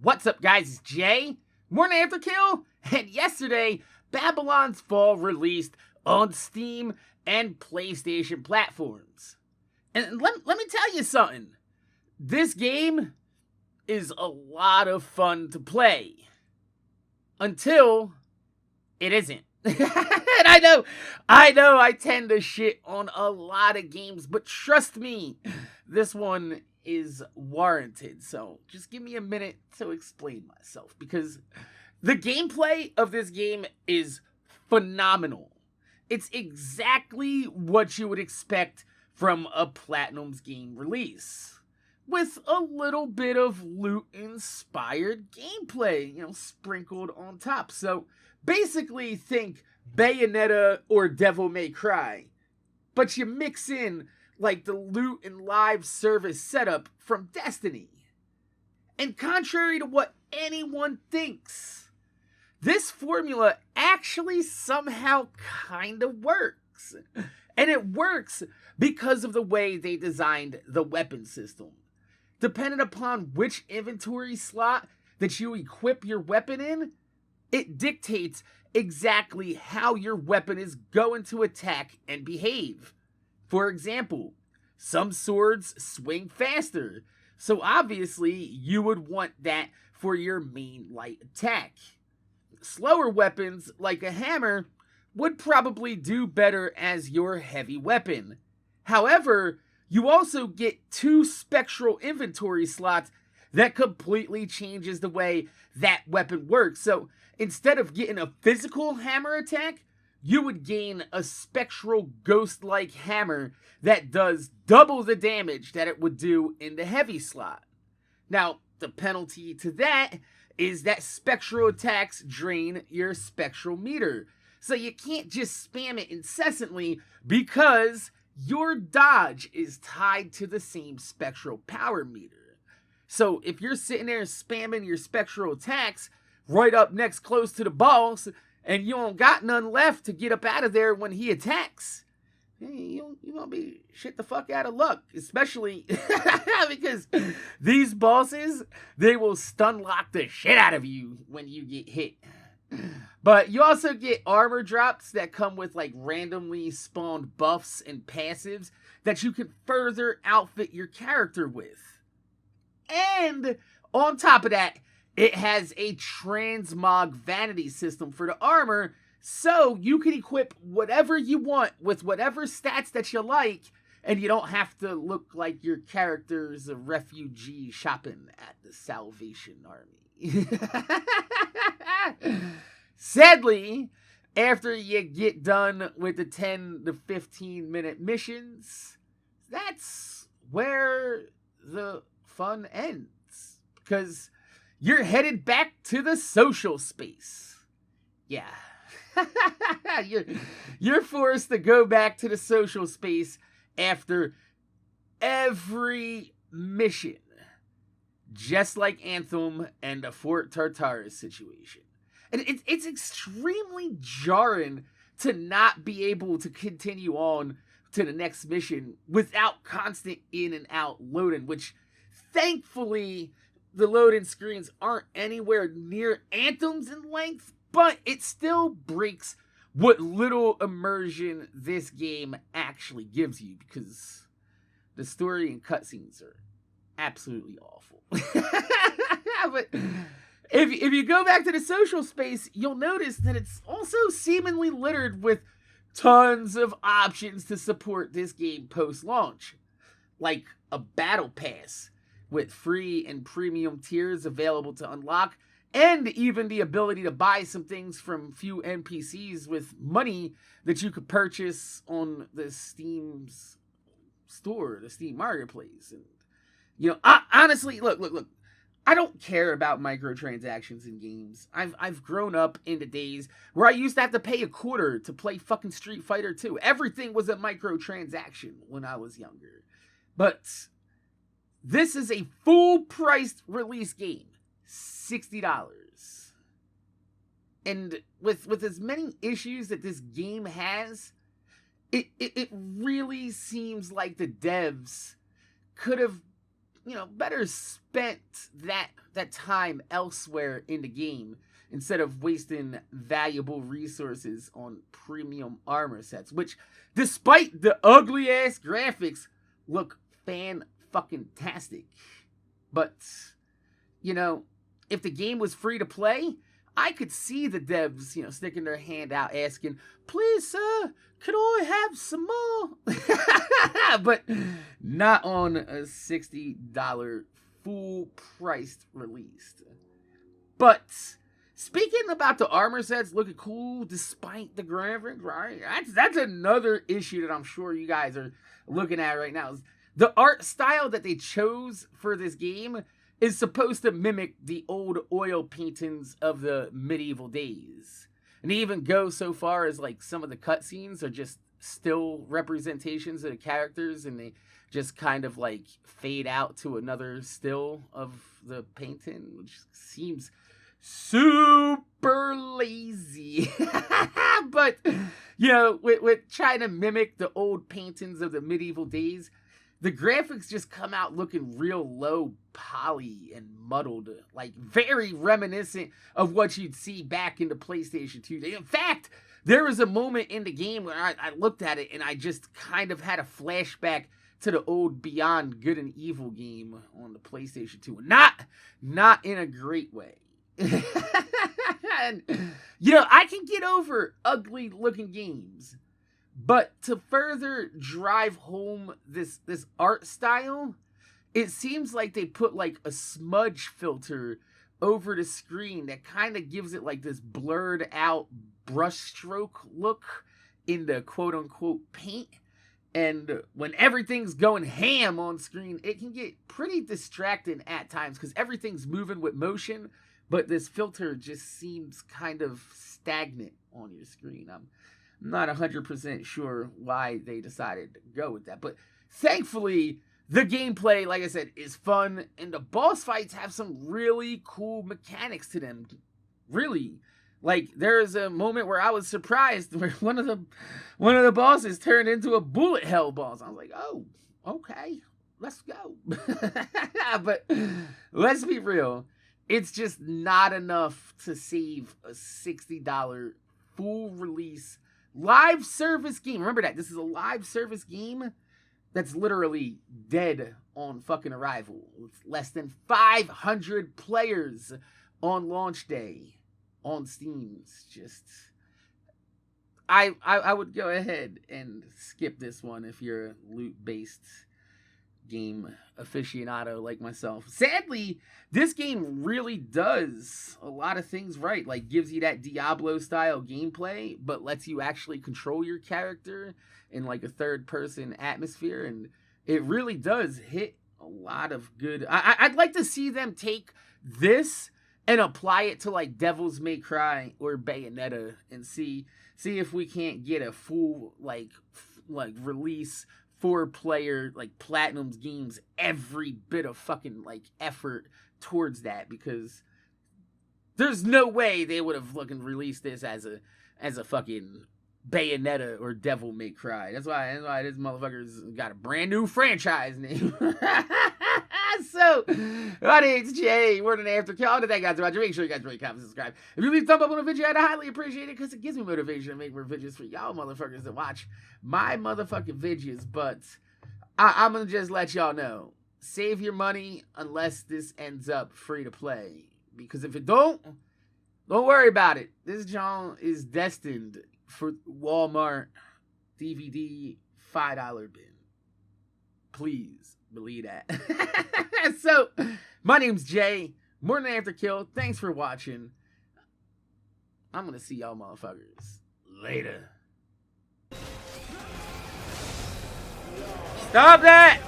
What's up, guys? It's Jay, MorninAfterKill, and yesterday, Babylon's Fall released on Steam and PlayStation platforms. And let me tell you something. This game is a lot of fun to play. Until it isn't. And I know I tend to shit on a lot of games, but trust me, this one is warranted. So just give me a minute to explain myself, because the gameplay of this game is phenomenal. It's exactly what you would expect from a Platinum's game release, with a little bit of loot-inspired gameplay, sprinkled on top. So basically think Bayonetta or Devil May Cry, but you mix in like the loot and live service setup from Destiny. And contrary to what anyone thinks, this formula actually somehow kind of works. And it works because of the way they designed the weapon system. Depending upon which inventory slot that you equip your weapon in, it dictates exactly how your weapon is going to attack and behave. For example, some swords swing faster, so obviously you would want that for your main light attack. Slower weapons, like a hammer, would probably do better as your heavy weapon. However, you also get 2 spectral inventory slots that completely changes the way that weapon works. So instead of getting a physical hammer attack, you would gain a spectral ghost-like hammer that does double the damage that it would do in the heavy slot. Now, the penalty to that is that spectral attacks drain your spectral meter. So you can't just spam it incessantly because your dodge is tied to the same spectral power meter. So if you're sitting there spamming your spectral attacks right up next close to the boss, and you don't got none left to get up out of there when he attacks, you're gonna be shit the fuck out of luck. Especially because these bosses, they will stun lock the shit out of you when you get hit. But you also get armor drops that come with like randomly spawned buffs and passives that you can further outfit your character with. And on top of that, it has a transmog vanity system for the armor, so you can equip whatever you want with whatever stats that you like, and you don't have to look like your character's a refugee shopping at the Salvation Army. Sadly, after you get done with the 10 to 15 minute missions, that's where the fun ends, because you're headed back to the social space. Yeah. You're forced to go back to the social space after every mission. Just like Anthem and the Fort Tartarus situation. And it's extremely jarring to not be able to continue on to the next mission without constant in and out loading, which thankfully the loading screens aren't anywhere near Anthem's in length, but it still breaks what little immersion this game actually gives you, because the story and cutscenes are absolutely awful. But if you go back to the social space, you'll notice that it's also seemingly littered with tons of options to support this game post-launch, like a battle pass with free and premium tiers available to unlock, and even the ability to buy some things from few NPCs with money that you could purchase on the Steam's store, the Steam Marketplace. And honestly, look. I don't care about microtransactions in games. I've grown up in the days where I used to have to pay $0.25 to play fucking Street Fighter 2. Everything was a microtransaction when I was younger. But this is a full-priced release game. $60. And with as many issues that this game has, it really seems like the devs could have better spent that time elsewhere in the game instead of wasting valuable resources on premium armor sets, which, despite the ugly ass graphics, look fan-fucking-tastic. But, if the game was free to play, I could see the devs, sticking their hand out asking, "Please, sir, could I have some more?" But not on a $60 full-priced release. But speaking about the armor sets looking cool despite the graphics, right? That's another issue that I'm sure you guys are looking at right now. The art style that they chose for this game is supposed to mimic the old oil paintings of the medieval days. And they even go so far as, like, some of the cutscenes are just still representations of the characters, and they just kind of, like, fade out to another still of the painting, which seems super lazy. But, with trying to mimic the old paintings of the medieval days, the graphics just come out looking real low poly and muddled, like very reminiscent of what you'd see back in the PlayStation 2. In fact, there was a moment in the game where I looked at it and I just kind of had a flashback to the old Beyond Good and Evil game on the PlayStation 2. Not in a great way. And, I can get over ugly looking games. But to further drive home this art style, it seems like they put like a smudge filter over the screen that kind of gives it like this blurred out brushstroke look in the quote unquote paint. And when everything's going ham on screen, it can get pretty distracting at times because everything's moving with motion, but this filter just seems kind of stagnant on your screen. I'm not 100% sure why they decided to go with that. But thankfully, the gameplay, like I said, is fun. And the boss fights have some really cool mechanics to them. Really. Like, there's a moment where I was surprised where one of the bosses turned into a bullet hell boss. I was like, oh, okay, let's go. But let's be real. It's just not enough to save a $60 full release live service game. Remember that. This is a live service game that's literally dead on fucking arrival. With less than 500 players on launch day on Steam. It's just... I would go ahead and skip this one if you're a loot-based game aficionado like myself. Sadly, this game really does a lot of things right. Like, gives you that Diablo-style gameplay, but lets you actually control your character in, like, a third-person atmosphere. And it really does hit a lot of good... I'd like to see them take this and apply it to, like, Devils May Cry or Bayonetta and see if we can't get a full, like release 4-player, like, PlatinumGames, every bit of fucking, like, effort towards that, because there's no way they would have fucking released this as a fucking Bayonetta or Devil May Cry. That's why this motherfucker's got a brand new franchise name. So, my name's Jay. MorninAfterKill. All of that, guys, about you. Make sure you guys rate, comment, subscribe. If you leave a thumb up on the video, I'd highly appreciate it, because it gives me motivation to make more videos for y'all motherfuckers that watch my motherfucking videos. But I'm gonna just let y'all know, save your money unless this ends up free to play, because if it don't worry about it. This John is destined for Walmart DVD $5 bin. Please believe that. So, my name's Jay. MorninAfterKill. Thanks for watching. I'm gonna see y'all motherfuckers later. Stop that!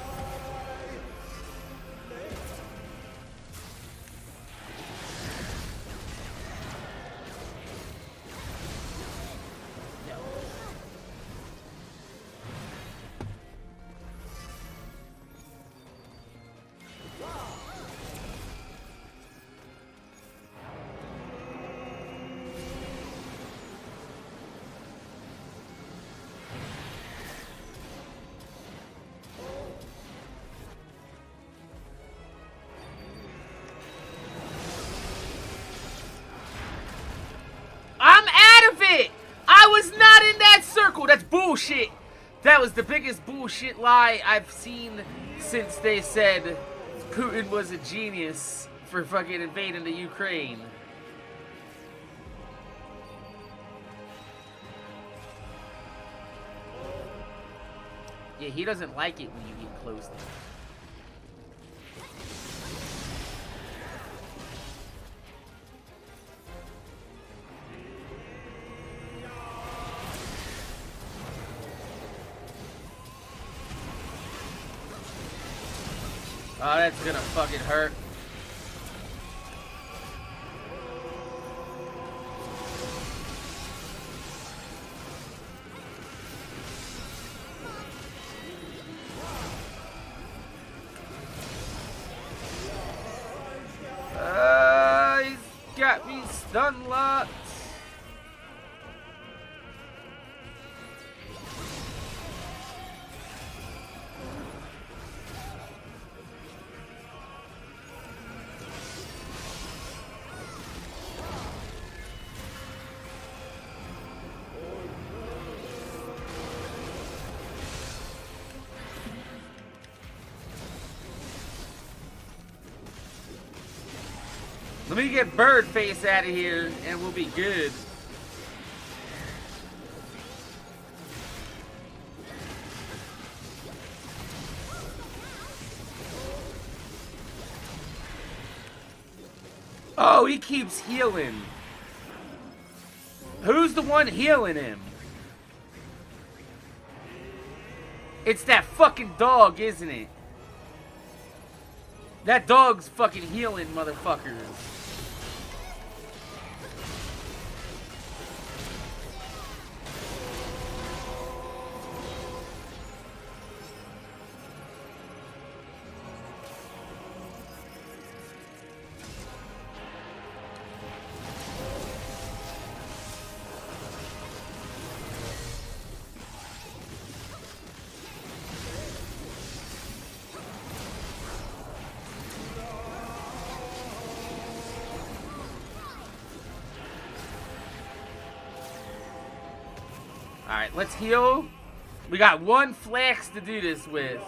that's bullshit. That was the biggest bullshit lie I've seen since they said Putin was a genius for fucking invading the Ukraine. Yeah, he doesn't like it when you get close to him. Oh, that's gonna fucking hurt. He's got me stun locked. Let me get Birdface out of here, and we'll be good. Oh, he keeps healing. Who's the one healing him? It's that fucking dog, isn't it? That dog's fucking healing motherfuckers. Alright, let's heal. We got one flax to do this with.